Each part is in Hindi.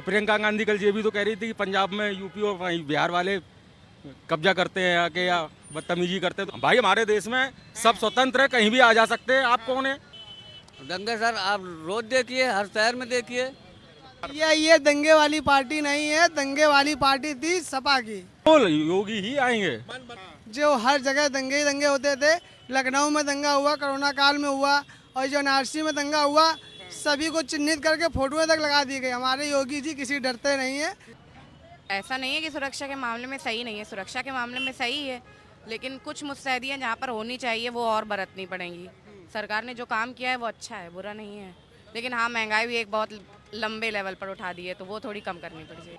प्रियंका गांधी कल ये भी तो कह रही थी कि पंजाब में यूपी और वहीं बिहार वाले कब्जा करते हैं आके या बदतमीजी करते हैं। तो भाई हमारे देश में सब स्वतंत्र है, कहीं भी आ जा सकते हैं। आप कौन है? दंगे सर आप रोज देखिए, हर शहर में देखिए। ये दंगे वाली पार्टी नहीं है, दंगे वाली पार्टी थी सपा की। बोल योगी ही आएंगे। जो हर जगह दंगे ही दंगे होते थे। लखनऊ में दंगा हुआ, कोरोना काल में हुआ, और जो एनआरसी में दंगा हुआ, सभी को चिन्हित करके फोटोएं तक लगा दी गई। हमारे योगी जी किसी डरते नहीं है। ऐसा नहीं है कि सुरक्षा के मामले में सही नहीं है, सुरक्षा के मामले में सही है, लेकिन कुछ मुस्तैदियाँ जहाँ पर होनी चाहिए वो और बरतनी पड़ेंगी। सरकार ने जो काम किया है वो अच्छा है, बुरा नहीं है, लेकिन हाँ महंगाई भी एक बहुत लंबे लेवल पर उठा दी है, तो वो थोड़ी कम करनी पड़ेगी।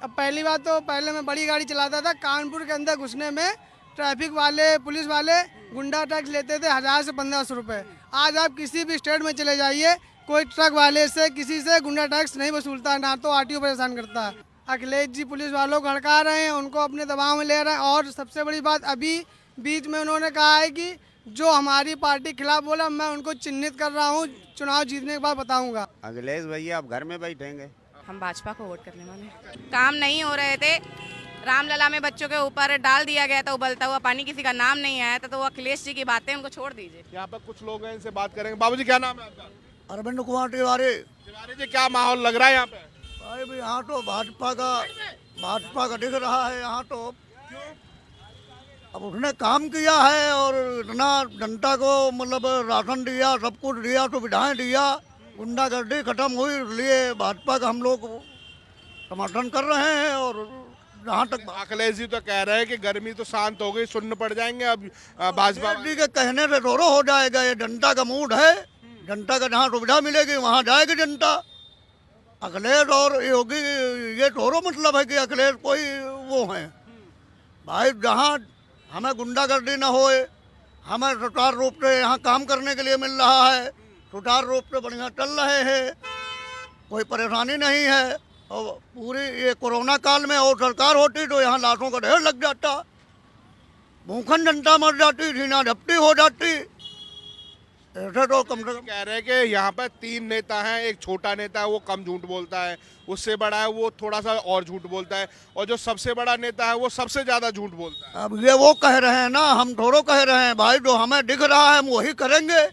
अब पहली बात तो पहले मैं बड़ी गाड़ी चलाता था, कानपुर के अंदर घुसने में ट्रैफिक वाले पुलिस वाले गुंडा टैक्स लेते थे 1000 से 1500 रुपये। आज आप किसी भी स्टेट में चले जाइए, कोई ट्रक वाले से किसी से गुंडा टैक्स नहीं वसूलता, ना तो आरटीओ परेशान करता है। अखिलेश जी पुलिस वालों को हड़का रहे हैं, उनको अपने दबाव में ले रहे हैं। और सबसे बड़ी बात, अभी बीच में उन्होंने कहा है कि जो हमारी पार्टी खिलाफ बोला मैं उनको चिन्हित कर रहा हूँ, चुनाव जीतने के बाद बताऊंगा। अखिलेश भैया आप घर में बैठेंगे। हम भाजपा को वोट करने वाले। काम नहीं हो रहे थे, रामलला में बच्चों के ऊपर डाल दिया गया था उबलता हुआ पानी, किसी का नाम नहीं आया था, तो वो अखिलेश जी की बातें उनको छोड़ दीजिए। यहाँ पर कुछ लोग हैं, इनसे बात करेंगे। बाबूजी क्या नाम है आपका? अरविंद कुमार तिवारी। तिवारी जी क्या माहौल लग रहा है यहाँ पे? भाई यहाँ तो भाजपा का दिख रहा है। यहाँ तो अब उसने काम किया है और इतना जनता को मतलब राशन दिया, सब कुछ दिया, सुविधाएं दिया, गुंडागर्दी खत्म हुई, इसलिए भाजपा का हम लोग समर्थन कर रहे हैं। और जहाँ तक अखिलेश जी तो कह रहे हैं कि गर्मी तो शांत हो गई, शून्य पड़ जाएंगे अब भाजपा जी के कहने से थोड़ा हो जाएगा, ये जनता का मूड है। जनता का जहाँ सुविधा मिलेगी वहाँ जाएगी जनता। अखिलेश और योगी ये थोड़ा मतलब है कि अखिलेश कोई वो है। भाई जहाँ हमें गुंडागर्दी न होए, हमें सुचारू रूप से यहाँ काम करने के लिए मिल रहा है, सुचारू रूप से बढ़िया चल रहे हैं, कोई परेशानी नहीं है। और पूरी ये कोरोना काल में और सरकार होती तो यहाँ लाशों का ढेर लग जाता, भूखन जनता मर जाती, सीना झपटी हो जाती। ऐसे तो कम से कम कह रहे हैं कि यहाँ पर 3 नेता हैं, एक छोटा नेता है वो कम झूठ बोलता है, उससे बड़ा है वो थोड़ा सा और झूठ बोलता है, और जो सबसे बड़ा नेता है वो सबसे ज्यादा झूठ बोलता है। अब ये वो कह रहे हैं ना, हम थोड़ो कह रहे हैं भाई। जो हमें दिख रहा है हम वही करेंगे,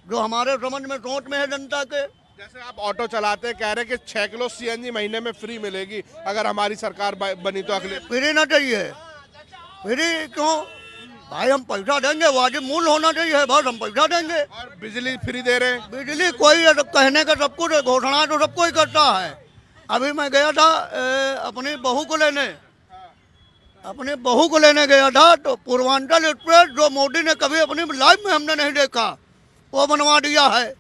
जो हमारे समझ में सोच में है जनता के। जैसे आप ऑटो चलाते हैं, कह रहे हैं कि 6 किलो सीएनजी महीने में फ्री मिलेगी अगर हमारी सरकार बनी तो। अगले फ्री ना चाहिए, फ्री क्यों भाई? हम पैसा देंगे, वाजिब मूल्य होना चाहिए, बस हम पैसा देंगे। और बिजली फ्री दे रहे हैं। बिजली कोई कहने का सब कुछ घोषणा तो सब कोई करता है। अभी मैं गया था अपनी बहू को लेने गया था, तो पूर्वांचल एक्सप्रेस जो मोदी ने कभी अपनी लाइफ में हमने नहीं देखा, वो बनवा दिया है।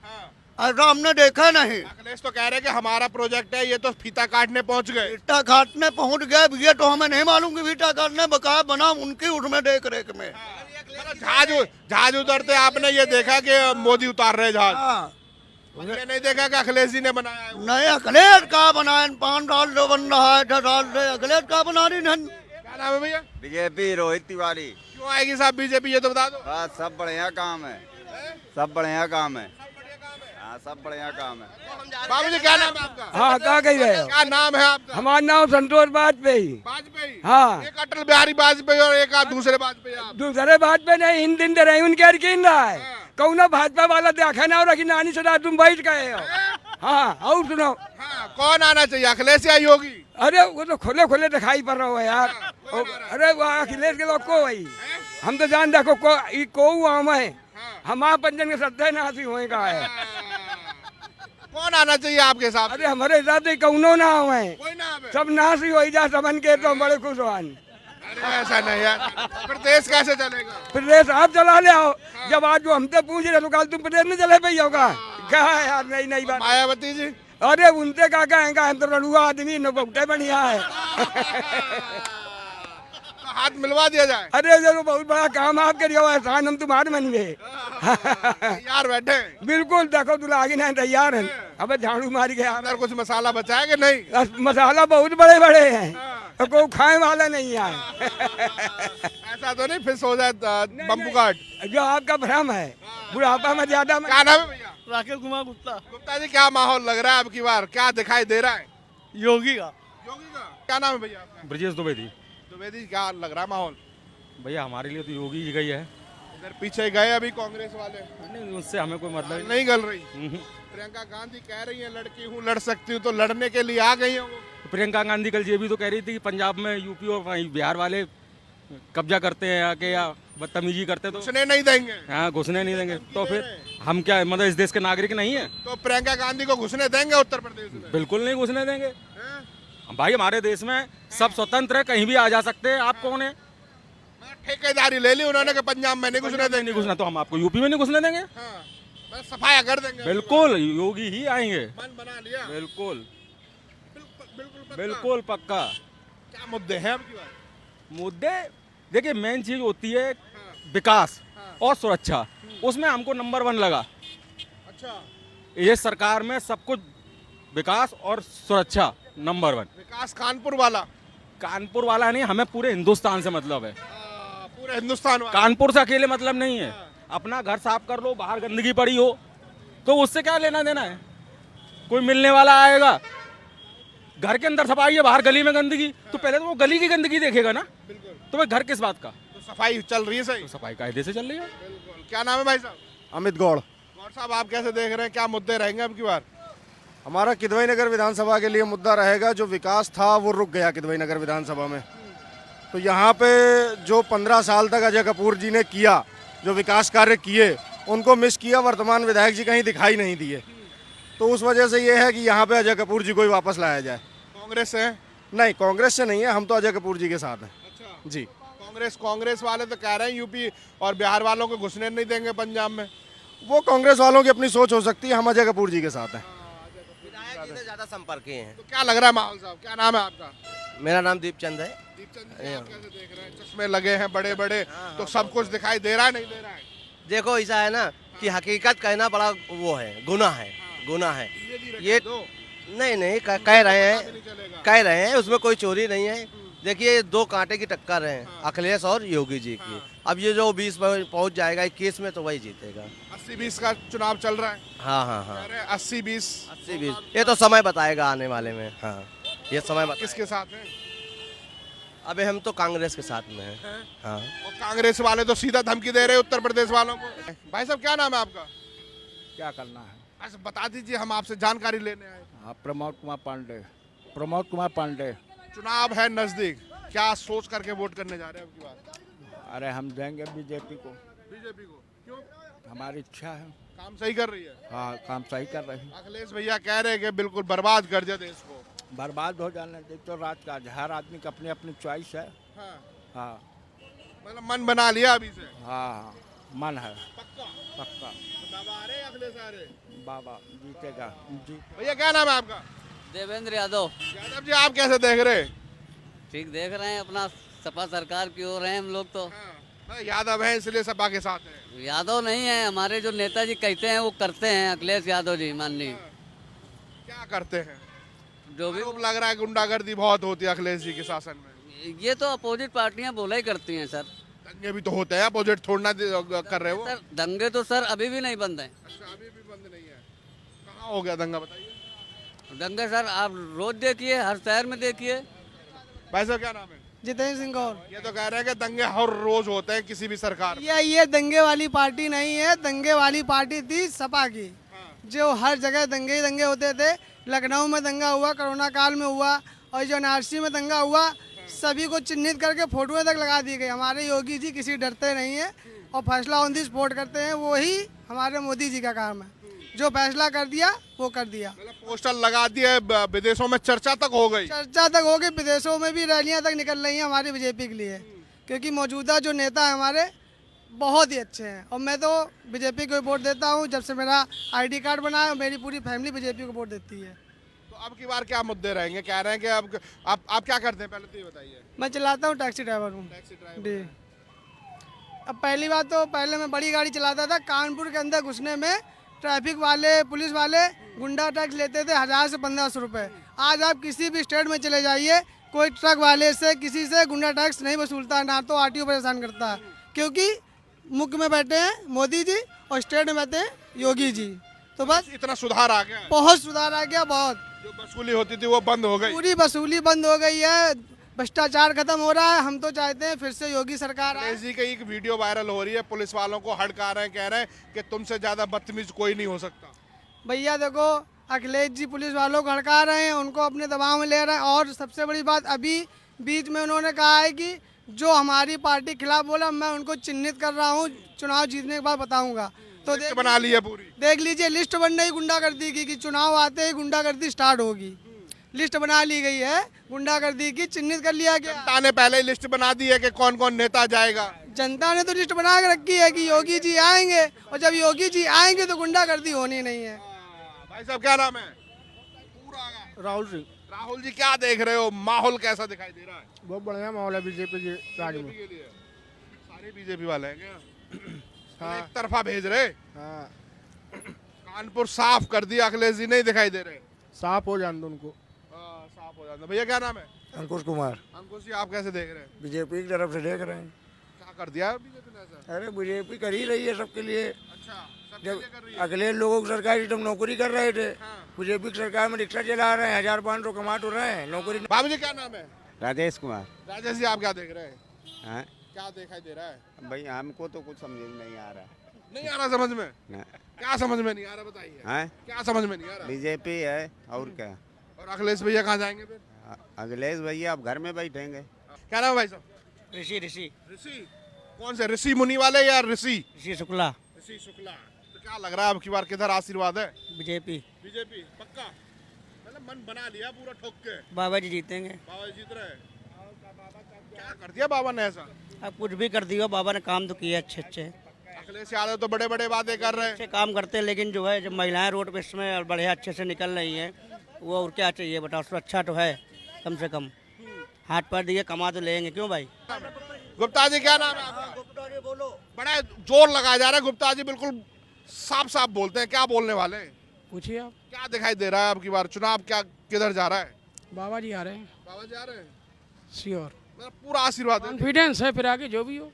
ऐसा हमने देखा नहीं। अखिलेश तो कह रहे हैं कि हमारा प्रोजेक्ट है, ये तो फीता काटने पहुंच गए। फीता काटने पहुंच गए, ये तो हमें नहीं मालूम कि फीता काटने बकाया बना उनकी उसमें देख रेख में। जहाज उतरते आपने ये देखा कि मोदी उतार रहे जहाज? हाँ। ये नहीं देखा कि अखिलेश जी ने बनाया है? नहीं, अखिलेश का बनाए 5 साल जो बन रहा है, 6 साल से अखिलेश का बना रही नहीं। क्या नाम है भैया? बीजेपी रोहित तिवारी। क्यों आएगी साहब बीजेपी, ये तो बता दो। हाँ सब बढ़िया काम है, सब बढ़िया काम है। हाँ सब बढ़िया काम है। बाबूजी क्या नाम है आपका? हाँ कहाँ कही रहे हो? क्या नाम है आपका? हमारा नाम संतोष वाजपेयी। वाजपेयी? हाँ। एक अटल बिहारी वाजपेयी और एक आप दूसरे वाजपेयी। आप दूसरे वाजपेयी नहीं, हिंद दिन रहे उनके यकीन रहा है। कौन भाजपा वाला देखा ना, और रखी नानी सुना तुम बैठ गए हो। हाँ और सुनो। हाँ, कौन आना चाहिए, अखिलेश या योगी? अरे वो तो खुले खुले दिखाई पड़ रहा है यार। अरे वो अखिलेश के लोग को वही, हम तो जान देखो को हम है, हमारा पंजन के सत्य नासी हुए का है। कौन आना चाहिए आपके साथ? अरे हमारे हिसाब से कौनो ना हुए, कोई नाम है? सब नासी हो जा सबन के, तो बड़े खुश हो। अरे ऐसा नहीं यार, फिर देश कैसे चलेगा? प्रदेश आप चला ले आओ। जब आज जो हमसे पूछ रहे तो कल तुम प्रदेश में चले पाई होगा। क्या है यार, नहीं बात। मायावती जी? अरे उनसे क्या कहेंगे, हम तो रड़ुआ आदमी न बहुते बढ़िया है। तो हाथ मिलवा दिया जाए। अरे जरूर, बहुत बड़ा काम आपके लिए, एहसान हम तुम्हारे मन गए। यार बैठे बिल्कुल, देखो तुला आगे नहीं तैयार है। अब झाड़ू मार के अंदर कुछ मसाला बचा है कि नहीं? मसाला बहुत बड़े बड़े हैं, तो कोई खाए वाला नहीं है। ऐसा तो नहीं फिर हो जाए बम्बू काट? जो आपका भ्रम है, बुढ़ापा में ज्यादा। क्या नाम है भैया? राकेश कुमार गुप्ता। गुप्ता जी क्या माहौल लग रहा है अब की बार, क्या दिखाई दे रहा है? योगी का। योगी का क्या नाम है भैया आपका? ब्रजेश द्विवेदी। द्विवेदी, क्या लग रहा है माहौल? भैया हमारे लिए तो योगी जी गई है, इधर पीछे गए अभी कांग्रेस वाले, नहीं उससे हमें कोई मतलब नहीं गल रही। नहीं। प्रियंका गांधी कह रही है लड़की हूँ, लड़ सकती हूँ, तो लड़ने के लिए आ गई है वो। प्रियंका गांधी कल ये भी तो कह रही थी कि पंजाब में यूपी और वहीं बिहार वाले कब्जा करते हैं आके या बदतमीजी करते हैं, तो घुसने नहीं देंगे। हाँ घुसने नहीं देंगे। तो फिर हम क्या मतलब इस देश के नागरिक नहीं है? तो प्रियंका गांधी को घुसने देंगे उत्तर प्रदेश में? बिल्कुल नहीं घुसने देंगे हैं? भाई, हमारे देश में सब स्वतंत्र है, कहीं भी आ जा सकते हैं। आप कौन है? ठेकेदारी ले ली उन्होंने कि पंजाब में नहीं घुसने नहीं देंगे। घुसना तो हम आपको यूपी में नहीं घुसने देंगे। हाँ, बस सफाया कर देंगे। बिल्कुल योगी ही आएंगे। मन बना लिया। बिल्कुल बिल्कुल पक्का। बिल्कुल पक्का। क्या मुद्दे हैं आपकी बात? मुद्दे देखिए, मेन चीज होती है विकास और सुरक्षा, उसमें हमको नंबर 1 लगा। अच्छा, ये सरकार में सब कुछ विकास और सुरक्षा नंबर 1। विकास कानपुर वाला? कानपुर वाला नहीं, हमें पूरे हिंदुस्तान से मतलब है। पूरे हिंदुस्तान वाला? कानपुर से अकेले मतलब नहीं है। अपना घर साफ कर लो, बाहर गंदगी पड़ी हो तो उससे क्या लेना देना है? कोई मिलने वाला आएगा, घर के अंदर सफाई है, बाहर गली में गंदगी, तो पहले तो वो गली की गंदगी देखेगा ना। बिल्कुल। तो भाई घर किस बात का? तो सफाई चल रही है सही? तो सफाई कायदे से चल रही है। बिल्कुल। क्या नाम है भाई साहब? अमित गौड़। गौर साहब, आप कैसे देख रहे हैं, क्या मुद्दे रहेंगे अब की बार? हमारा किदवई नगर विधानसभा के लिए मुद्दा रहेगा, जो विकास था वो रुक गया किदवई नगर विधानसभा में। तो यहाँ पे जो 15 साल तक अजय कपूर जी ने किया, जो विकास कार्य किए, उनको मिस किया। वर्तमान विधायक जी कहीं दिखाई नहीं दिए, तो उस वजह से ये है कि यहाँ पे अजय कपूर जी को ही वापस लाया जाए। कांग्रेस से? नहीं, कांग्रेस से नहीं है, हम तो अजय कपूर जी के साथ हैं। अच्छा जी। कांग्रेस वाले तो कह रहे हैं यूपी और बिहार वालों को घुसने नहीं देंगे पंजाब में। वो कांग्रेस वालों की अपनी सोच हो सकती है, हम अजय कपूर जी के साथ हैं। ज्यादा संपर्क किए हैं। तो क्या लग रहा है माहौल साहब? क्या नाम है आपका? मेरा नाम दीपचंद है। दीपचंद जी, आप कैसे देख रहे हैं? चश्मे लगे हैं बड़े बड़े, तो सब कुछ दिखाई दे रहा है, नहीं दे रहा है? देखो ऐसा है ना कि हकीकत कहना बड़ा वो है, गुनाह है, गुनाह है ये। नहीं कह रहे हैं उसमें कोई चोरी नहीं है। देखिए, 2 कांटे की टक्कर है, अखिलेश और योगी जी की। अब ये जो 20 में पहुंच जाएगा 21 में, तो वही जीतेगा। 80-20 का चुनाव चल रहा है। हाँ 80-20 ये तो समय बताएगा आने वाले में। हाँ, ये समय बताएगा। किसके साथ है? अबे हम तो कांग्रेस के साथ में हैं। हाँ। और कांग्रेस वाले तो सीधा धमकी दे रहे हैं उत्तर प्रदेश वालों को। भाई साहब, क्या नाम है आपका? क्या करना है? बस बता दीजिए, हम आपसे जानकारी लेने आए। हाँ, प्रमोद कुमार पांडे। प्रमोद कुमार पांडे। चुनाव है नजदीक, क्या सोच करके वोट करने जा रहे हैं आपकी बात? अरे हम देंगे बीजेपी को। बीजेपी को क्यों? हमारी इच्छा है। काम सही कर रही है। हाँ, काम सही कर रही है। अखिलेश भैया कह रहे हैं कि बिल्कुल बर्बाद कर दिया देश को। बर्बाद हो जाने दे तो राजकाज, हर आदमी की अपनी अपनी चॉइस है। हाँ, हाँ मतलब मन बना लिया अभी से? हाँ, मन है पक्का? पक्का। बाबा आ रहे, अखिलेश आ रहे? बाबा जीतेगा जी। भैया क्या नाम है आपका? देवेंद्र यादव। यादव जी, आप कैसे देख रहे हैं? ठीक देख रहे हैं, अपना सपा सरकार की ओर हैं हम लोग तो। हाँ, यादव है इसलिए सपा के साथ है। यादव नहीं है, हमारे जो नेताजी कहते हैं वो करते हैं। अखिलेश यादव जी माननीय क्या करते हैं? जो भी आरोप लग रहा है गुंडागर्दी बहुत होती है अखिलेश जी के शासन में। ये तो अपोजिट पार्टियां बोला ही करती हैं सर। दंगे भी तो होते हैं, अपोजिट थोड़ा कर रहे हो। सर दंगे तो सर अभी भी नहीं बंद हैं। अच्छा, अभी भी बंद नहीं है? कहाँ हो गया दंगा, बताइए। दंगे सर आप रोज देखिए, हर शहर में देखिए। भाई साहब, क्या नाम है? जितेंद्र सिंह गौर। ये तो कह रहे हैं कि दंगे हर रोज होते हैं किसी भी सरकार में। ये दंगे वाली पार्टी नहीं है, दंगे वाली पार्टी थी सपा की, जो हर जगह दंगे ही दंगे होते थे। लखनऊ में दंगा हुआ, कोरोना काल में हुआ, और जो एनआरसी में दंगा हुआ, सभी को चिन्हित करके फोटोएं तक लगा दी गई। हमारे योगी जी किसी डरते नहीं है और फैसला ऑन दी स्पॉट करते हैं। वही हमारे मोदी जी का काम है, जो फैसला कर दिया वो कर दिया। मतलब पोस्टर लगा दिए, विदेशों में चर्चा तक हो गई। चर्चा तक हो गई, विदेशों में भी रैलियां तक निकल रही हैं हमारी बीजेपी के लिए, क्योंकि मौजूदा जो नेता है हमारे बहुत ही अच्छे हैं। और मैं तो बीजेपी को वोट देता हूं। जब से मेरा आईडी कार्ड बना है, मेरी पूरी फैमिली बीजेपी को वोट देती है। तो अब की बार क्या मुद्दे रहेंगे? कह रहे हैं कि अब आप क्या करते हैं, पहले तो ये बताइए। मैं चलाता हूँ, टैक्सी ड्राइवर हूँ जी। अब पहली बात तो पहले मैं बड़ी गाड़ी चलाता था। कानपुर के अंदर घुसने में ट्रैफिक वाले, पुलिस वाले गुंडा टैक्स लेते थे 1000 से 1500 रुपये। आज आप किसी भी स्टेट में चले जाइए, कोई ट्रक वाले से, किसी से गुंडा टैक्स नहीं वसूलता, ना तो आरटीओ परेशान करता है, क्योंकि मुख्य में बैठे हैं मोदी जी और स्टेट में बैठे हैं योगी जी। तो बस इतना सुधार आ गया। बहुत सुधार आ गया, बहुत। जो वसूली होती थी वो बंद हो गई। पूरी वसूली बंद हो गई है, भ्रष्टाचार खत्म हो रहा है। हम तो चाहते हैं फिर से योगी सरकार आए। अखिलेश जी की एक वीडियो वायरल हो रही है, पुलिस वालों को हड़का रहे हैं, कह रहे हैं कि तुमसे ज्यादा बदतमीज कोई नहीं हो सकता। भैया देखो, अखिलेश जी पुलिस वालों को हड़का रहे हैं, उनको अपने दबाव में ले रहे हैं। और सबसे बड़ी बात, अभी बीच में उन्होंने कहा है कि जो हमारी पार्टी खिलाफ बोला, मैं उनको चिन्हित कर रहा हूँ, चुनाव जीतने के बाद बताऊंगा। तो लिस्ट बना ली है पूरी। देख लीजिए, लिस्ट बन रही गुंडागर्दी की, कि चुनाव आते ही गुंडागर्दी स्टार्ट होगी। लिस्ट बना ली गई है गुंडागर्दी की, चिन्हित कर लिया गया। जनता ने पहले ही लिस्ट बना दी है कि कौन कौन नेता जाएगा। जनता ने तो लिस्ट बना के रखी है कि योगी जी आएंगे, और जब योगी जी आएंगे तो गुंडागर्दी होनी नहीं है। भाई साहब क्या नाम है? राहुल सिंह। राहुल जी क्या देख रहे हो, माहौल कैसा दिखाई दे रहा है? बहुत बढ़िया माहौल है बीजेपी के राज में। बीजेपी के लिए सारे बीजेपी वाले हैं क्या? एक तरफा भेज रहे। हाँ, कानपुर साफ कर दिया, अखिलेश जी नहीं दिखाई दे रहे। साफ हो जान दो उनको। साफ हो जाता। भैया क्या नाम है? अंकुश कुमार। अंकुश जी आप कैसे देख रहे हैं? बीजेपी की तरफ से देख रहे हैं। क्या कर दिया बीजेपी ने ऐसा? अरे बीजेपी कर ही रही है सबके लिए। अच्छा, सबके जब लिए कर रही है। अगले लोगों की सरकार जब नौकरी कर रहे थे, बीजेपी की सरकार में रिक्शा चला रहे हैं, 1500 कमा तो रहे हैं, नौकरी। बाबू जी क्या नाम है? राजेश कुमार। राजेश जी आप क्या देख रहे हैं? हाँ क्या दिखाई दे रहा है? भाई हमको तो कुछ समझ में नहीं आ रहा। नहीं आ रहा समझ में? ना। क्या समझ में नहीं आ रहा बताइए। हाँ क्या समझ में नहीं आ रहा? बीजेपी है और क्या। और अखिलेश भैया कहाँ जाएंगे फिर? अखिलेश भैया अब घर में बैठेंगे। क्या नाम है भाई साहब? ऋषि ऋषि ऋषि। कौन से ऋषि मुनि वाले या ऋषि? ऋषि शुक्ला, ऋषि शुक्ला। तो क्या लग रहा है अब की बार किधर आशीर्वाद है? बीजेपी। बीजेपी पक्का? मतलब मन बना लिया पूरा ठोक के। बाबा जी जीतेंगे। बाबा जीत रहे हैं। क्या कर दिया बाबा ने ऐसा? अब कुछ भी कर दिया, बाबा ने काम तो किए अच्छे अच्छे अखिलेश यादव तो बड़े बड़े वादे कर रहे हैं। अच्छे काम करते हैं, लेकिन जो है जब महिलाएं रोड पे इसमें बढ़िया अच्छे से निकल रही हैं, वो और क्या चाहिए बताओ। उसमें अच्छा तो है, कम से कम हाथ पैर दिए कमा तो लेंगे, क्यों भाई। गुप्ता जी क्या नाम है आपका? बड़ा जोर लगाया जा रहा है। गुप्ता जी बिल्कुल साफ साफ बोलते हैं, क्या बोलने वाले हैं? पूछिए आप। क्या दिखाई दे रहा है अब की बार चुनाव, क्या किधर जा रहा है? बाबा जी आ रहे हैं, बाबा जी आ रहे हैं। श्योर। मतलब पूरा आशीर्वाद है। कॉन्फिडेंस है, फिर आगे जो भी हो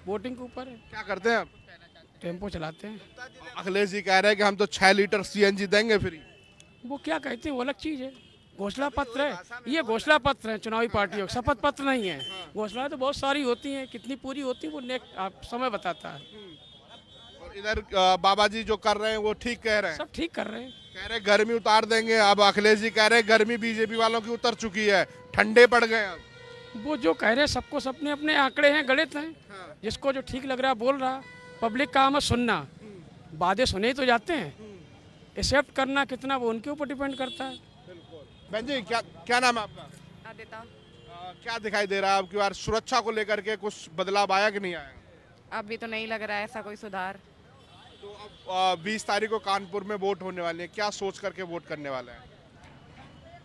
वोटिंग के ऊपर है। क्या करते हैं आप? टेम्पो चलाते हैं। अखिलेश जी कह रहे हैं कि हम तो 6 लीटर सीएनजी देंगे फ्री। वो क्या कहते हैं वो अलग चीज़ है। घोषणा पत्र है, ये घोषणा पत्र है चुनावी पार्टियों, शपथ पत्र नहीं है। घोषणाएं तो बहुत सारी होती हैं, कितनी पूरी होती है वो नेक्स्ट आप समय बताता है। और इधर बाबा जी जो कर रहे हैं वो ठीक कह रहे हैं। सब ठीक कर रहे हैं। कह रहे हैं गर्मी उतार देंगे। अब अखिलेश जी कह रहे हैं गर्मी बीजेपी वालों की उतर चुकी है, ठंडे पड़ गए अब। वो जो कह रहे हैं सबको सपने अपने आंकड़े हैं, गणित हैं। जिसको जो ठीक लग रहा है बोल रहा। पब्लिक का काम है सुनना, वादे सुने ही तो जाते हैं, एक्सेप्ट करना कितना वो उनके ऊपर डिपेंड करता है। बहन जी क्या नाम है आपका? आदिता, क्या दिखाई दे रहा है अब की बार सुरक्षा को लेकर के कुछ बदलाव आया कि नहीं आया? अभी तो नहीं लग रहा है ऐसा कोई सुधार। तो अब 20 तारीख को कानपुर में वोट होने वाले हैं, क्या सोच करके वोट करने वाले हैं?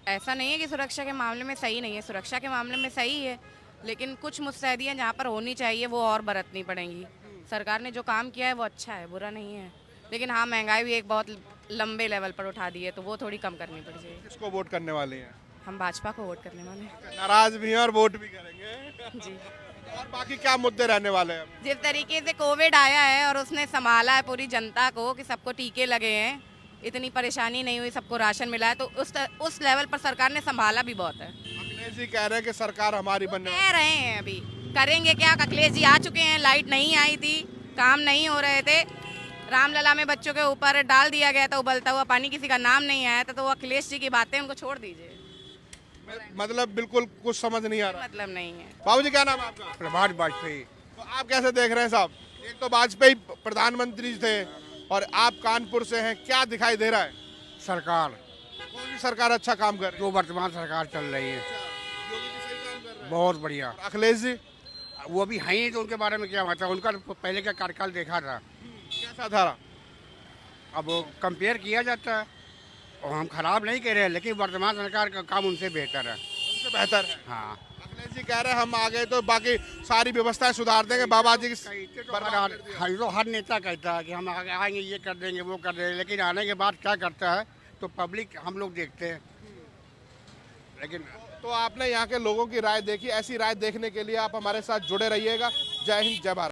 ऐसा नहीं है कि सुरक्षा के मामले में सही नहीं है, सुरक्षा के मामले में सही है, लेकिन कुछ मुस्तैदियाँ जहाँ पर होनी चाहिए वो और बरतनी पड़ेंगी। सरकार ने जो काम किया है वो अच्छा है, बुरा नहीं है, लेकिन हाँ महंगाई भी एक बहुत लंबे लेवल पर उठा दी है, तो वो थोड़ी कम करनी पड़ जाएगी। किसको वोट करने वाले हैं? हम भाजपा को वोट करने वाले हैं। नाराज भी हैं और वोट भी करेंगे। जी। और बाकी क्या मुद्दे रहने वाले हैं? जिस तरीके से कोविड आया है और उसने संभाला है पूरी जनता को, कि सबको टीके लगे हैं, इतनी परेशानी नहीं हुई, सबको राशन मिला है, तो उस लेवल पर सरकार ने संभाला भी बहुत है। अखिलेश जी कह रहे हैं कि सरकार हमारी बनने वाली कह रहे हैं अभी करेंगे क्या। अखिलेश जी आ चुके हैं, लाइट नहीं आई थी, काम नहीं हो रहे थे, रामलला में बच्चों के ऊपर डाल दिया गया था उबलता हुआ पानी, किसी का नाम नहीं आया था, तो वो अखिलेश जी की बातें उनको छोड़ दीजिए। मतलब बिल्कुल कुछ समझ नहीं आ रहा। मतलब नहीं है। बाबूजी क्या नाम है आपका? प्रभात वाजपेयी। तो आप कैसे देख रहे हैं साहब? एक तो वाजपेयी प्रधानमंत्री थे और आप कानपुर से हैं, क्या दिखाई दे रहा है? सरकार कौन सी सरकार अच्छा काम कर रही है? जो वर्तमान सरकार चल रही है योगी जी सही काम कर रहे हैं। बहुत बढ़िया। और अखिलेश जी वो भी हैं ही, तो उनके बारे में क्या बात है। उनका पहले का कार्यकाल देखा था, कैसा था? अब कंपेयर किया जाता है और हम खराब नहीं कह रहे हैं, लेकिन वर्तमान सरकार का काम उनसे बेहतर है। उनसे बेहतर है। हाँ, अखिलेश जी कह रहे हैं हम आ गए तो बाकी सारी व्यवस्थाएं सुधार देंगे। बाबा जी तो हर नेता कहता है कि हम आगे आएंगे, ये कर देंगे, वो कर देंगे, लेकिन आने के बाद क्या करता है तो पब्लिक हम लोग देखते हैं। लेकिन तो आपने यहाँ के लोगों की राय देखी, ऐसी राय देखने के लिए आप हमारे साथ जुड़े रहिएगा। जय हिंद, जय भारत।